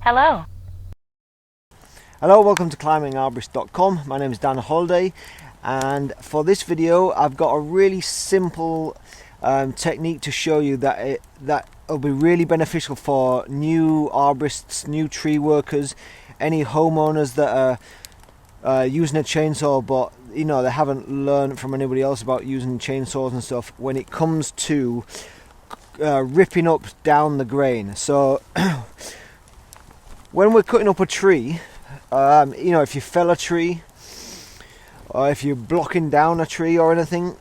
Hello. Hello, welcome to climbingarborist.com. My name is Dan Holiday, and for this video I've got a really simple technique to show you that will be really beneficial for new arborists, new tree workers, any homeowners that are using a chainsaw but they haven't learned from anybody else about using chainsaws and stuff when it comes to ripping up down the grain. So when we're cutting up a tree, if you fell a tree or if you're blocking down a tree or anything,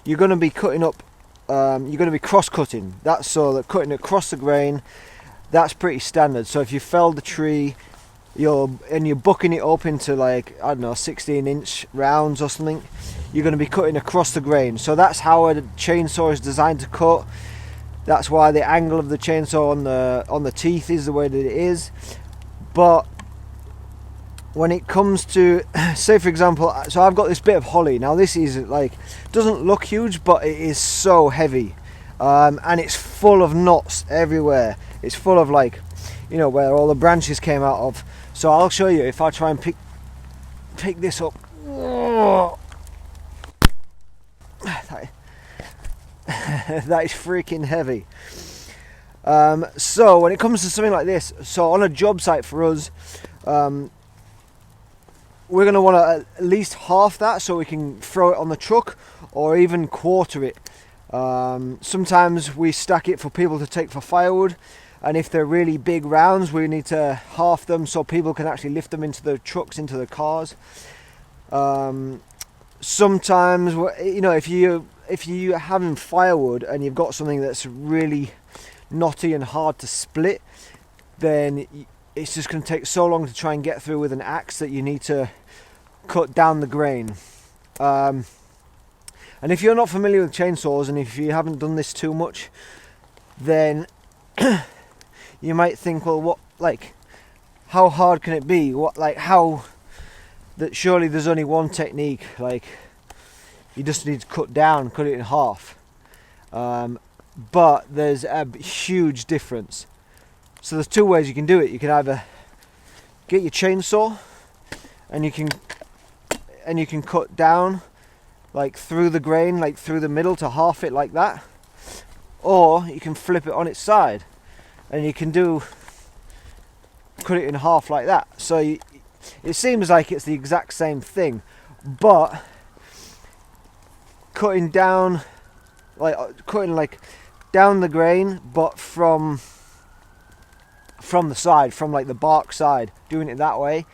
you're going to be cutting up, you're going to be cross-cutting. That's so that cutting across the grain, that's pretty standard. So if you fell the tree, you're bucking it up into 16-inch rounds or something, you're going to be cutting across the grain. So that's how a chainsaw is designed to cut. That's why the angle of the chainsaw on the teeth is the way that it is. But when it comes to, say for example, so I've got this bit of holly. Now this is doesn't look huge, but it is so heavy, and it's full of knots everywhere. It's full of where all the branches came out of. So I'll show you if I try and pick this up. That is freaking heavy. So when it comes to something like this, so on a job site for us, we're going to want to at least half that so we can throw it on the truck, or even quarter it. Sometimes we stack it for people to take for firewood, and if they're really big rounds we need to half them so people can actually lift them into the trucks, into the cars. Sometimes if you're having firewood and you've got something that's really knotty and hard to split, then it's just going to take so long to try and get through with an axe that you need to cut down the grain. And if you're not familiar with chainsaws, and if you haven't done this too much, then you might think, well, how hard can it be? Surely there's only one technique, you just need to cut it in half. But there's a huge difference. So there's two ways you can do it. You can either get your chainsaw and you can cut down through the grain, through the middle, to half it like that, or you can flip it on its side and you can cut it in half like that. So it seems like it's the exact same thing, but cutting down down the grain, but from the side, from the bark side, doing it that way,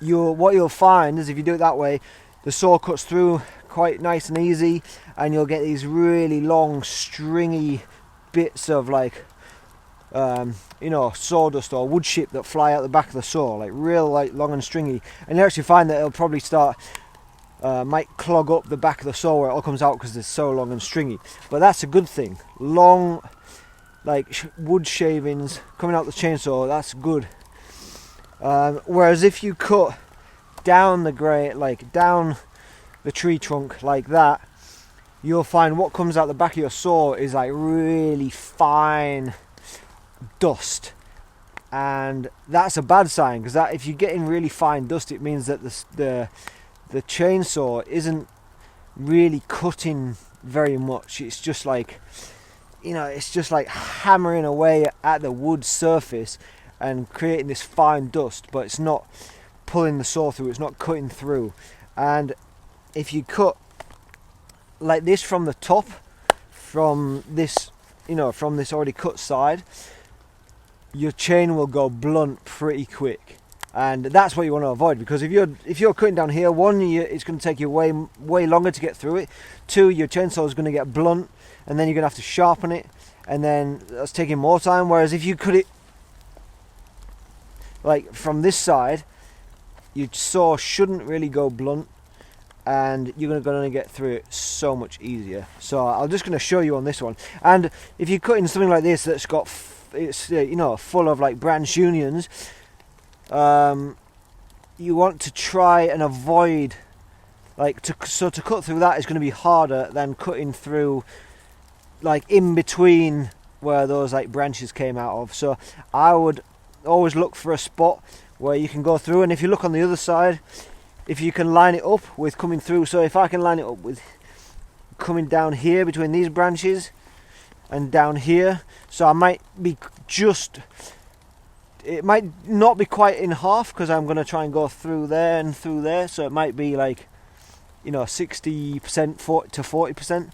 what you'll find is if you do it that way, the saw cuts through quite nice and easy, and you'll get these really long stringy bits of sawdust or wood chip that fly out the back of the saw, real long and stringy, and you actually find that it'll probably might clog up the back of the saw where it all comes out because it's so long and stringy. But that's a good thing. Long wood shavings coming out the chainsaw, that's good. Whereas if you cut down the grain, down the tree trunk like that, you'll find what comes out the back of your saw is really fine dust, and that's a bad sign, because if you're getting really fine dust, it means that the chainsaw isn't really cutting very much. It's just hammering away at the wood surface and creating this fine dust, but it's not pulling the saw through, it's not cutting through. And if you cut like this from the top, from this already cut side, your chain will go blunt pretty quick. And that's what you want to avoid, because if you're cutting down here, one, it's going to take you way longer to get through it. Two, your chainsaw is going to get blunt, and then you're going to have to sharpen it, and then that's taking more time. Whereas if you cut it from this side, your saw shouldn't really go blunt, and you're going to get through it so much easier. So I'm just going to show you on this one. And if you're cutting something like this that's got full of branch unions, you want to try and avoid to cut through that is going to be harder than cutting through in between where those branches came out of. So I would always look for a spot where you can go through, and if you look on the other side, if you can line it up with coming through, so if I can line it up with coming down here between these branches and down here, so I might be just, it might not be quite in half because I'm going to try and go through there and through there, so it might be like, you know, 60% to 40%,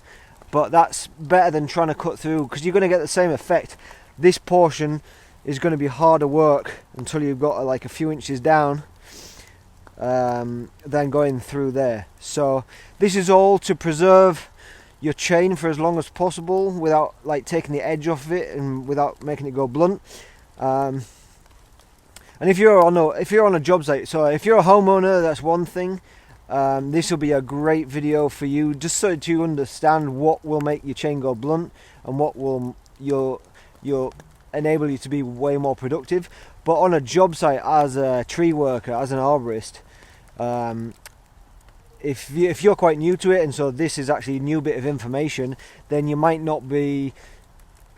but that's better than trying to cut through, because you're going to get the same effect. This portion is going to be harder work until you've got like a few inches down than going through there. So this is all to preserve your chain for as long as possible without like taking the edge off of it and without making it go blunt. And if you're on a job site, so if you're a homeowner, that's one thing. This will be a great video for you, just so that you understand what will make your chain go blunt and what will you'll enable you to be way more productive. But on a job site, as a tree worker, as an arborist, if you're quite new to it, and so this is actually a new bit of information, then you might not be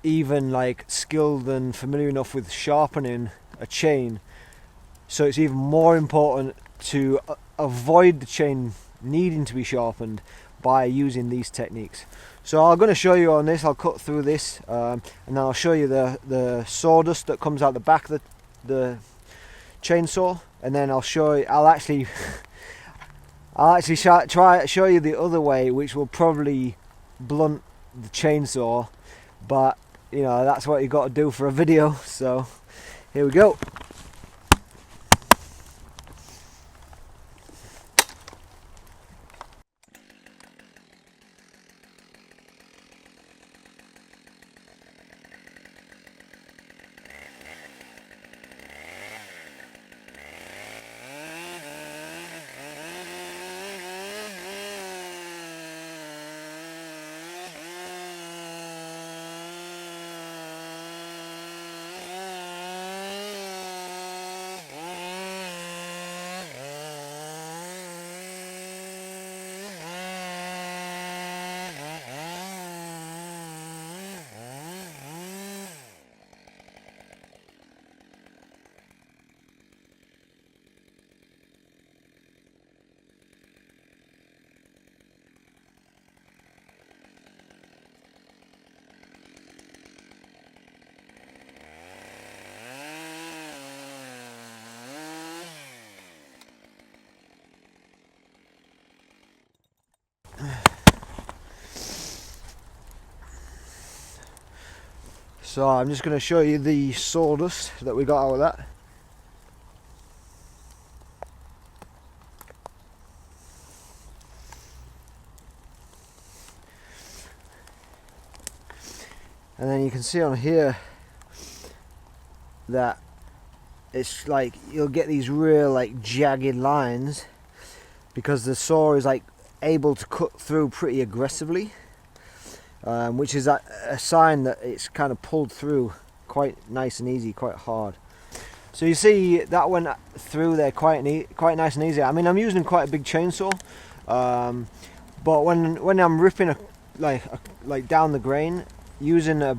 even like skilled and familiar enough with sharpening a chain. So it's even more important to avoid the chain needing to be sharpened by using these techniques. So I'm going to show you on this. I'll cut through this, and then I'll show you the sawdust that comes out the back of the chainsaw, and then I'll actually show you the other way, which will probably blunt the chainsaw, but you know, that's what you got to do for a video. So here we go. So I'm just going to show you the sawdust that we got out of that. And then you can see on here that it's like you'll get these real like jagged lines because the saw is like able to cut through pretty aggressively. Which is a sign that it's kind of pulled through quite nice and easy, quite hard. So you see that went through there quite nice and easy. I mean, I'm using quite a big chainsaw, but when I'm ripping like down the grain, using a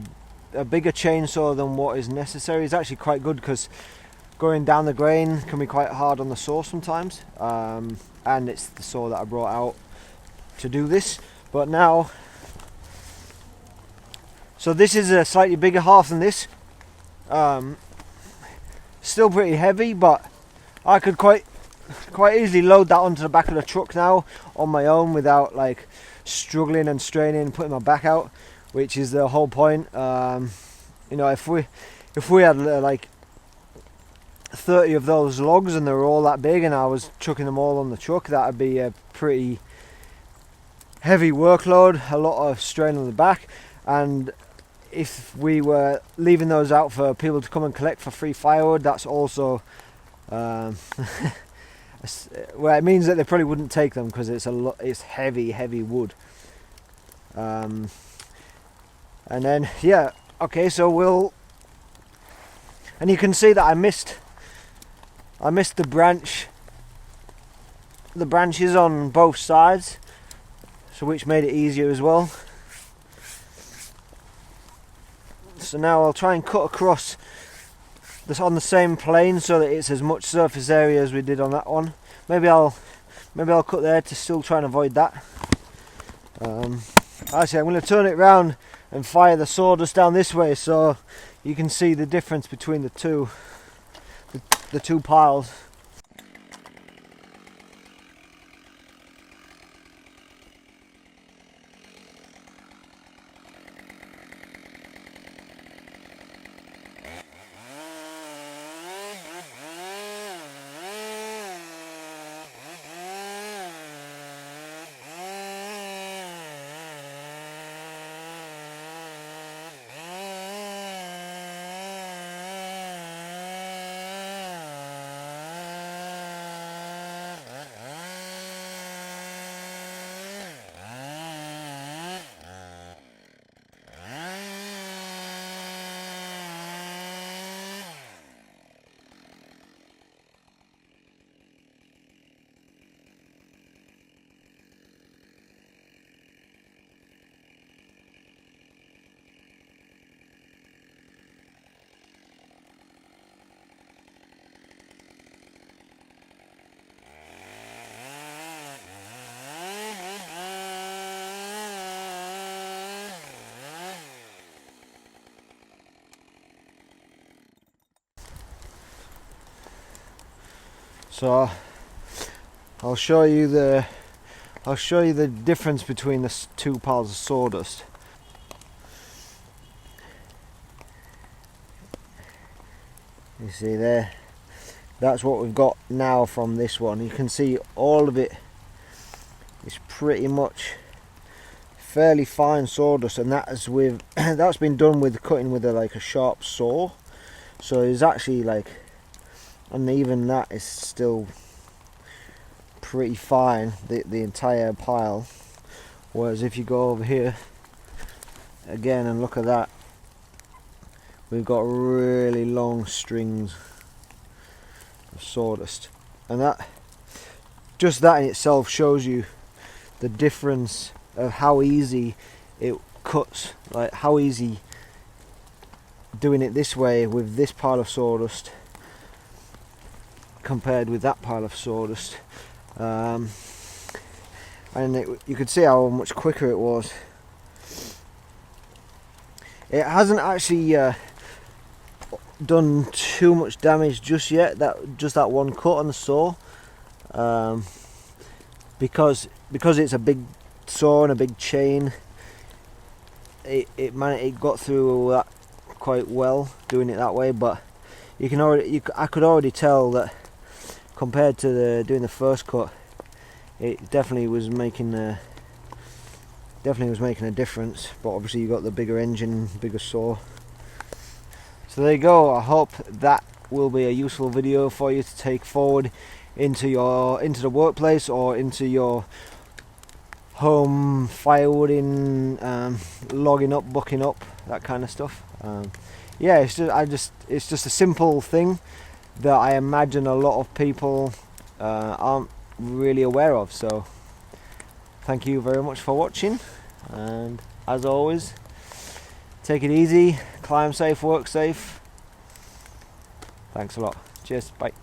bigger chainsaw than what is necessary is actually quite good, because going down the grain can be quite hard on the saw sometimes. And it's the saw that I brought out to do this. But now, so this is a slightly bigger half than this. Still pretty heavy, but I could quite easily load that onto the back of the truck now on my own without like struggling and straining and putting my back out, which is the whole point. You know, if we had like 30 of those logs and they were all that big and I was chucking them all on the truck, that would be a pretty heavy workload, a lot of strain on the back. And if we were leaving those out for people to come and collect for free firewood, that's also well, it means that they probably wouldn't take them, because it's heavy wood. And then yeah, okay, so and you can see that I missed the branches on both sides, so which made it easier as well. So now I'll try and cut across this on the same plane so that it's as much surface area as we did on that one. Maybe I'll cut there to still try and avoid that. Actually, I'm going to turn it round and fire the sawdust down this way so you can see the difference between the two piles. So I'll show you the difference between the two piles of sawdust. You see there, that's what we've got now from this one. You can see all of it is pretty much fairly fine sawdust, and that's been done with cutting with like a sharp saw. So it's actually like, and even that is still pretty fine, the entire pile. Whereas if you go over here again and look at that, we've got really long strings of sawdust, and just that in itself shows you the difference of how easy it cuts, like how easy doing it this way with this pile of sawdust compared with that pile of sawdust, and you could see how much quicker it was. It hasn't actually done too much damage just yet, just that one cut on the saw, because it's a big saw and a big chain. It got through that quite well doing it that way, but I could already tell that compared to doing the first cut, it definitely was making a difference. But obviously you got the bigger engine, bigger saw. So there you go. I hope that will be a useful video for you to take forward into the workplace or into your home firewooding, logging up, bucking up, that kind of stuff. Yeah, it's just a simple thing that I imagine a lot of people aren't really aware of. So thank you very much for watching, and as always, take it easy, climb safe, work safe. Thanks a lot. Cheers, bye.